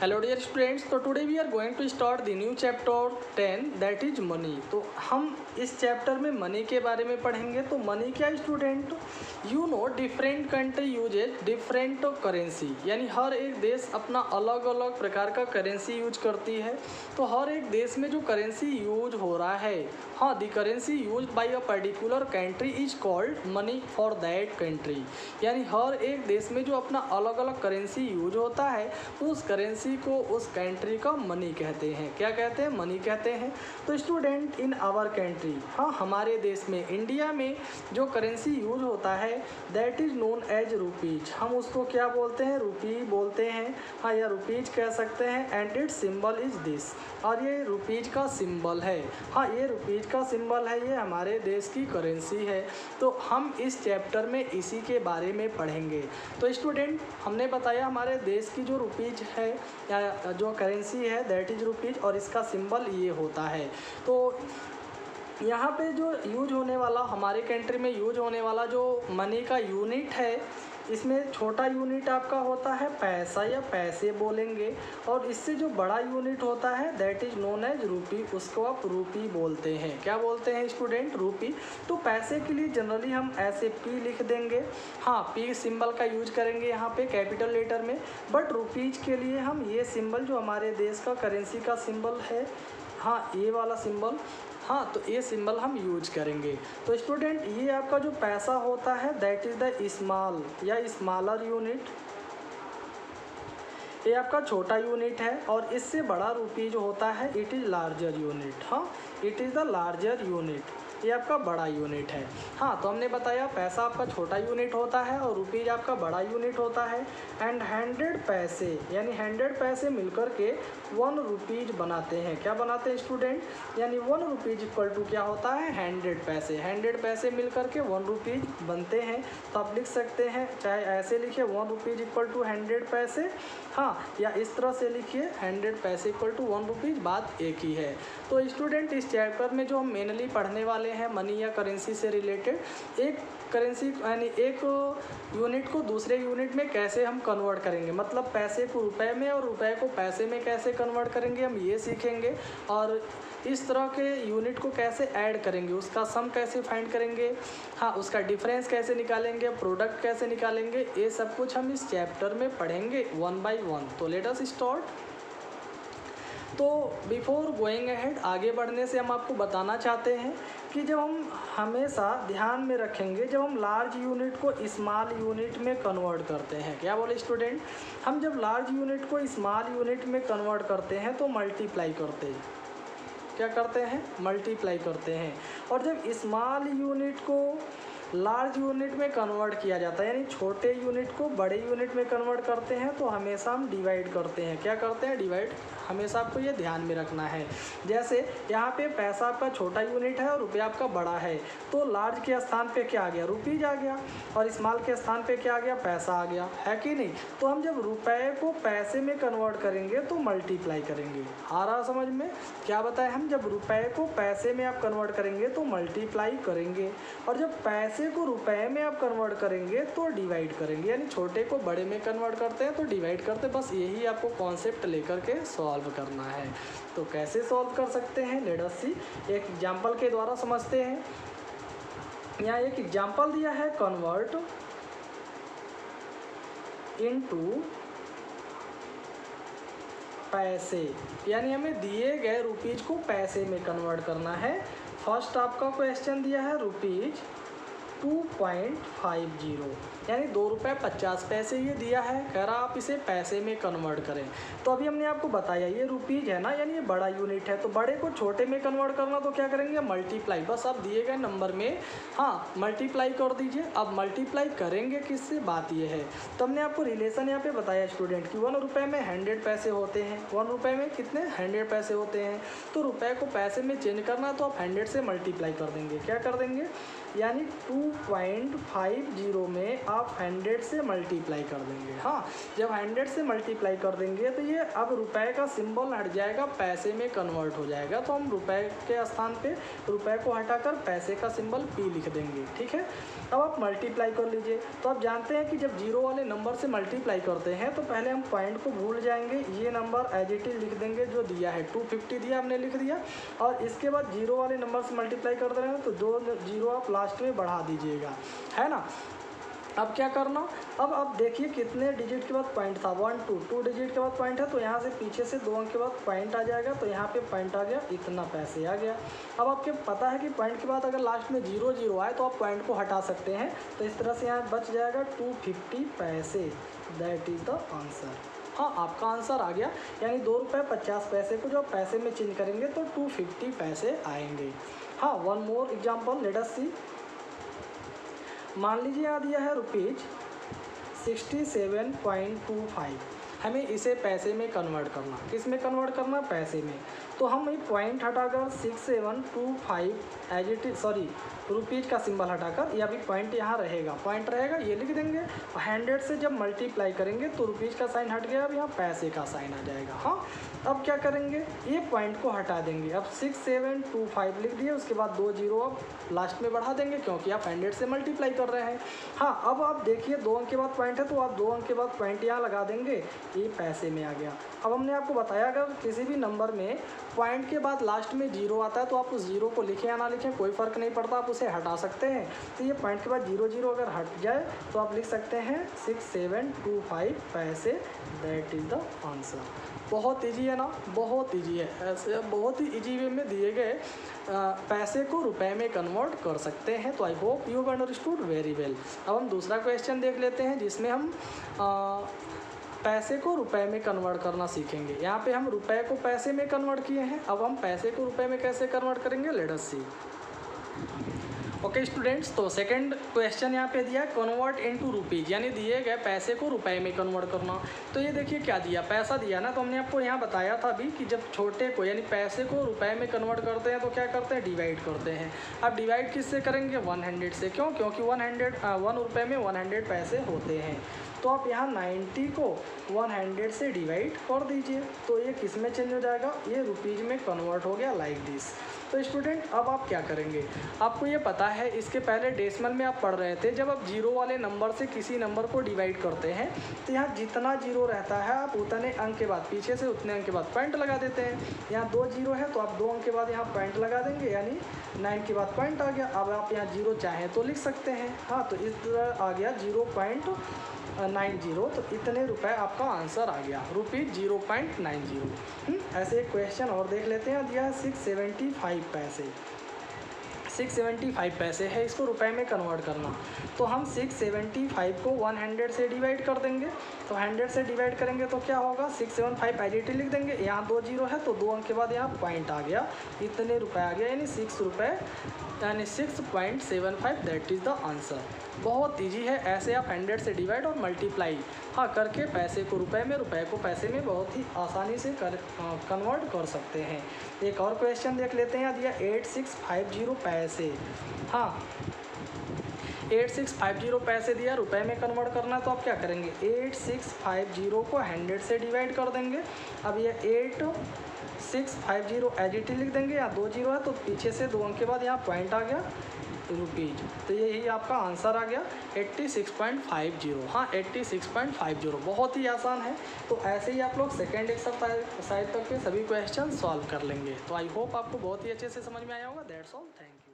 Hello dear students, तो today we are going to start the new chapter 10 that is money. तो हम इस chapter में money के बारे में पढ़ेंगे। तो मनी क्या है student? You know different country uses different currency, यानी हर एक देश अपना अलग अलग प्रकार का करेंसी यूज करती है। तो हर एक देश में जो करेंसी यूज हो रहा है, हाँ, the currency use by a particular country is called money for that country. यानी हर एक देश में जो अपना अलग अलग करेंसी यूज होता है, उस करेंसी को उस कंट्री का मनी कहते हैं। क्या कहते हैं? मनी कहते हैं। तो स्टूडेंट, इन आवर कंट्री, हाँ, हमारे देश में, इंडिया में जो करेंसी यूज होता है that is known as rupees. हम उसको क्या बोलते हैं? रुपी बोलते हैं, हाँ, या रुपीज कह सकते हैं। And it's symbol is this, और ये रुपीज का सिंबल है। हाँ, ये रुपीज का सिंबल है, ये हमारे देश की करेंसी है। तो हम इस चैप्टर में इसी के बारे में पढ़ेंगे। तो स्टूडेंट, हमने बताया हमारे देश की जो रुपीज है या जो करेंसी है दैट इज रुपीज, और इसका सिंबल ये होता है। तो यहाँ पे जो यूज होने वाला, हमारे कंट्री में यूज होने वाला जो मनी का यूनिट है, इसमें छोटा यूनिट आपका होता है पैसा या पैसे बोलेंगे, और इससे जो बड़ा यूनिट होता है दैट इज नोन एज रूपी, उसको आप रूपी बोलते हैं। क्या बोलते हैं स्टूडेंट? रूपी। तो पैसे के लिए जनरली हम ऐसे पी लिख देंगे, हाँ, पी सिंबल का यूज करेंगे यहाँ पे कैपिटल लेटर में। बट रुपीज के लिए हम ये सिंबल जो हमारे देश का करेंसी का सिंबल है, हाँ, ये वाला सिंबल, हाँ, तो ये सिंबल हम यूज करेंगे। तो स्टूडेंट, ये आपका जो पैसा होता है दैट इज़ द स्मॉल या स्मॉलर यूनिट, ये आपका छोटा यूनिट है। और इससे बड़ा रुपी जो होता है इट इज़ लार्जर यूनिट, हाँ, it is the larger unit, ये आपका बड़ा यूनिट है। हाँ, तो हमने बताया पैसा आपका छोटा यूनिट होता है और रुपीज आपका बड़ा यूनिट होता है। एंड 100 पैसे, यानी 100 पैसे मिलकर के 1 रुपीज बनाते हैं। क्या बनाते हैं स्टूडेंट? यानी 1 रुपीज इक्वल टू क्या होता है? 100 पैसे। 100 पैसे मिलकर के 1 रुपीज बनते हैं। तो आप लिख सकते हैं, चाहे ऐसे लिखिए 1 रुपीज इक्वल टू 100 पैसे, हाँ, या इस तरह से लिखिए 100 पैसे इक्वल टू 1 रुपीज, बात एक ही है। तो स्टूडेंट, इस चैप्टर में जो हम मेनली पढ़ने वाले हैं मनी या करेंसी से रिलेटेड, एक करेंसी यानी एक यूनिट को दूसरे यूनिट में कैसे हम कन्वर्ट करेंगे, मतलब पैसे को रुपए में और रुपए को पैसे में कैसे कन्वर्ट करेंगे, हम ये सीखेंगे। और इस तरह के यूनिट को कैसे ऐड करेंगे, उसका सम कैसे फाइंड करेंगे, हाँ, उसका डिफरेंस कैसे निकालेंगे, प्रोडक्ट कैसे निकालेंगे, ये सब कुछ हम इस चैप्टर में पढ़ेंगे 1 by 1। तो लेट अस स्टार्ट। तो बिफोर गोइंग अहेड, आगे बढ़ने से हम आपको बताना चाहते हैं कि जब हम हमेशा ध्यान में रखेंगे, जब हम लार्ज यूनिट को स्मॉल यूनिट में कन्वर्ट करते हैं, क्या बोले स्टूडेंट? हम जब लार्ज यूनिट को स्मॉल यूनिट में कन्वर्ट करते हैं तो मल्टीप्लाई करते हैं। क्या करते हैं? मल्टीप्लाई करते हैं। और जब स्मॉल यूनिट को लार्ज यूनिट में कन्वर्ट किया जाता है, यानी छोटे यूनिट को बड़े यूनिट में कन्वर्ट करते हैं, तो हमेशा हम डिवाइड करते हैं। क्या करते हैं? डिवाइड। हमेशा आपको ये ध्यान में रखना है। जैसे यहाँ पे पैसा आपका छोटा यूनिट है और रुपया आपका बड़ा है, तो लार्ज के स्थान पे क्या आ गया? रुपीज आ गया, और स्मॉल के स्थान पे क्या आ गया? पैसा आ गया, है कि नहीं? तो हम जब रुपए को पैसे में कन्वर्ट करेंगे तो मल्टीप्लाई करेंगे। आ रहा समझ में? क्या बताएं हम? जब रुपए को पैसे में आप कन्वर्ट करेंगे तो मल्टीप्लाई करेंगे, और जब पैसे को रुपए में आप कन्वर्ट करेंगे तो डिवाइड करेंगे। यानी छोटे को बड़े में कन्वर्ट करते हैं तो डिवाइड करते हैं। बस यही आपको कॉन्सेप्ट लेकर के सॉल्व करना है। तो कैसे सॉल्व कर सकते हैं? लेट अस सी, एक एग्जांपल के द्वारा समझते हैं। यहाँ एक एग्जांपल दिया है, कन्वर्ट इनटू पैसे, यानी हमें दिए गए रुपीज को पैसे में कन्वर्ट करना है। फर्स्ट आपका क्वेश्चन दिया है रुपीज 2.50, यानी 2 रुपये 50 पैसे ये दिया है। कह रहा आप इसे पैसे में कन्वर्ट करें। तो अभी हमने आपको बताया ये रुपीज है ना, यानी ये बड़ा यूनिट है, तो बड़े को छोटे में कन्वर्ट करना तो क्या करेंगे? मल्टीप्लाई। बस आप दिए गए नंबर में, हाँ, मल्टीप्लाई कर दीजिए। अब मल्टीप्लाई करेंगे किससे? बात ये है। तो हमने आपको रिलेशन यहाँ पे बताया स्टूडेंट कि 1 रुपये में 100 पैसे होते हैं। 1 रुपये में कितने? 100 पैसे होते हैं। तो रुपये को पैसे में चेंज करना तो आप 100 से मल्टीप्लाई कर देंगे। क्या कर देंगे? यानी 2 2.50 में आप 100 से मल्टीप्लाई कर देंगे। हाँ, जब 100 से मल्टीप्लाई कर देंगे तो ये अब रुपए का सिंबल हट जाएगा, पैसे में कन्वर्ट हो जाएगा। तो हम रुपए के स्थान पे रुपए को हटाकर पैसे का सिंबल P लिख देंगे। ठीक है, अब आप मल्टीप्लाई कर लीजिए। तो आप जानते हैं कि जब जीरो वाले नंबर से मल्टीप्लाई करते हैं तो पहले हम पॉइंट को भूल जाएंगे, ये नंबर एज इट इज लिख देंगे जो दिया है, 250 दिया हमने लिख दिया। और इसके बाद जीरो वाले नंबर से मल्टीप्लाई कर दे रहे हैं तो 2 जीरो आप लास्ट में बढ़ा दीजिएगा, है ना। अब क्या करना, अब देखिए कितने डिजिट के बाद पॉइंट था, 1 2 डिजिट के बाद पॉइंट है, तो यहाँ से पीछे से 2 अंक के बाद पॉइंट आ जाएगा। तो यहाँ पे पॉइंट आ गया, इतना पैसे आ गया। अब आपके पता है कि पॉइंट के बाद अगर लास्ट में 0 0 आए तो आप पॉइंट को हटा सकते हैं। तो इस तरह से यहाँ बच जाएगा 250 पैसे। That is the answer. हाँ, आपका आंसर आ गया, यानी 2 रुपये 50 पैसे को जो आप पैसे में चेंज करेंगे तो 250 पैसे आएंगे। हाँ, one more example let us see. मान लीजिए यहाँ दिया है ₹67.25, हमें इसे पैसे में कन्वर्ट करना। किस में कन्वर्ट करना? पैसे में। तो हम ये पॉइंट हटाकर 6725 as it is, sorry rupees का सिंबल हटाकर, या भी पॉइंट यहाँ रहेगा, पॉइंट रहेगा ये लिख देंगे। 100 से जब मल्टीप्लाई करेंगे तो रुपीज़ का साइन हट गया, अब यहाँ पैसे का साइन आ जाएगा। हाँ, अब क्या करेंगे, ये पॉइंट को हटा देंगे। अब 6725 लिख दिए, उसके बाद 2 जीरो अब लास्ट में बढ़ा देंगे क्योंकि आप 100 से मल्टीप्लाई कर रहे हैं। हाँ, अब आप देखिए 2 अंक के बाद पॉइंट है तो आप 2 अंक के बाद पॉइंट यहाँ लगा देंगे, ये पैसे में आ गया। अब हमने आपको बताया अगर किसी भी नंबर में पॉइंट के बाद लास्ट में 0 आता है तो आप उस 0 को लिखें या ना लिखें कोई फ़र्क नहीं पड़ता, आप उसे हटा सकते हैं। तो ये पॉइंट के बाद 0 0 अगर हट जाए तो आप लिख सकते हैं 6725 पैसे। That is the answer. बहुत ईजी है ना, बहुत ईजी है। ऐसे बहुत ही ईजी वे में दिए गए पैसे को रुपए में कन्वर्ट कर सकते हैं। तो I hope you have understood very well. अब हम दूसरा क्वेश्चन देख लेते हैं जिसमें हम पैसे को रुपए में कन्वर्ट करना सीखेंगे। यहाँ पे हम रुपए को पैसे में कन्वर्ट किए हैं, अब हम पैसे को रुपए में कैसे कन्वर्ट करेंगे, लेट अस सी। ओके स्टूडेंट्स, तो सेकंड क्वेश्चन यहाँ पे दिया कन्वर्ट इनटू रुपीज़, यानी दिए गए पैसे को रुपए में कन्वर्ट करना। तो ये देखिए क्या दिया, पैसा दिया ना, तो हमने आपको यहाँ बताया था अभी कि जब छोटे को यानी पैसे को रुपए में कन्वर्ट करते हैं तो क्या करते हैं, डिवाइड करते हैं। अब डिवाइड किससे करेंगे, 100 से। क्यों? क्योंकि 1 रुपये में 100 पैसे होते हैं। तो आप यहाँ 90 को 100 से डिवाइड कर दीजिए, तो ये किस में चेंज हो जाएगा, ये रुपीज़ में कन्वर्ट हो गया, लाइक दिस। तो स्टूडेंट अब आप क्या करेंगे, आपको ये पता है इसके पहले डेसिमल में आप पढ़ रहे थे, जब आप जीरो वाले नंबर से किसी नंबर को डिवाइड करते हैं तो यहाँ जितना जीरो रहता है आप उतने अंक के बाद, पीछे से उतने अंक के बाद पॉइंट लगा देते हैं। यहाँ 2 जीरो है तो आप 2 अंक के बाद यहाँ पॉइंट लगा देंगे, यानी 9 के बाद पॉइंट आ गया। अब आप यहाँ जीरो चाहें तो लिख सकते हैं। हाँ, तो इस तरह आ गया 0.90, तो इतने रुपए आपका आंसर आ गया, ₹0.90। ऐसे एक क्वेश्चन और देख लेते हैं, दिया है 675 पैसे। 675 पैसे है, इसको रुपए में कन्वर्ट करना। तो हम 675 को 100 से डिवाइड कर देंगे। तो 100 से डिवाइड करेंगे तो क्या होगा, 675 एज इट इज लिख देंगे। यहाँ 2 जीरो है तो 2 अंक के बाद यहाँ पॉइंट आ गया, इतने रुपए आ गया, यानी 6 रुपये, यानी 6.75। That is the answer. बहुत इजी है, ऐसे आप 100 से डिवाइड और मल्टीप्लाई करके पैसे को रुपए में, रुपए को पैसे में बहुत ही आसानी से कन्वर्ट कर सकते हैं। एक और क्वेश्चन देख लेते हैं, दिया 8650 पैसे। हाँ, 8650 पैसे दिया, रुपए में कन्वर्ट करना है तो आप क्या करेंगे, 8650 को 100 से डिवाइड कर देंगे। अब ये 8650 एज इट इज लिख देंगे, यहाँ 2 जीरो है तो पीछे से 2 अंक के बाद यहाँ पॉइंट आ गया, रुपीज़। तो यही आपका आंसर आ गया 86.50। हाँ, 86.50 बहुत ही आसान है। तो ऐसे ही आप लोग सेकेंड एक्सरसाइज तक के सभी क्वेश्चन सॉल्व कर लेंगे। तो आई होप आपको बहुत ही अच्छे से समझ में आया होगा। That's all, thank you.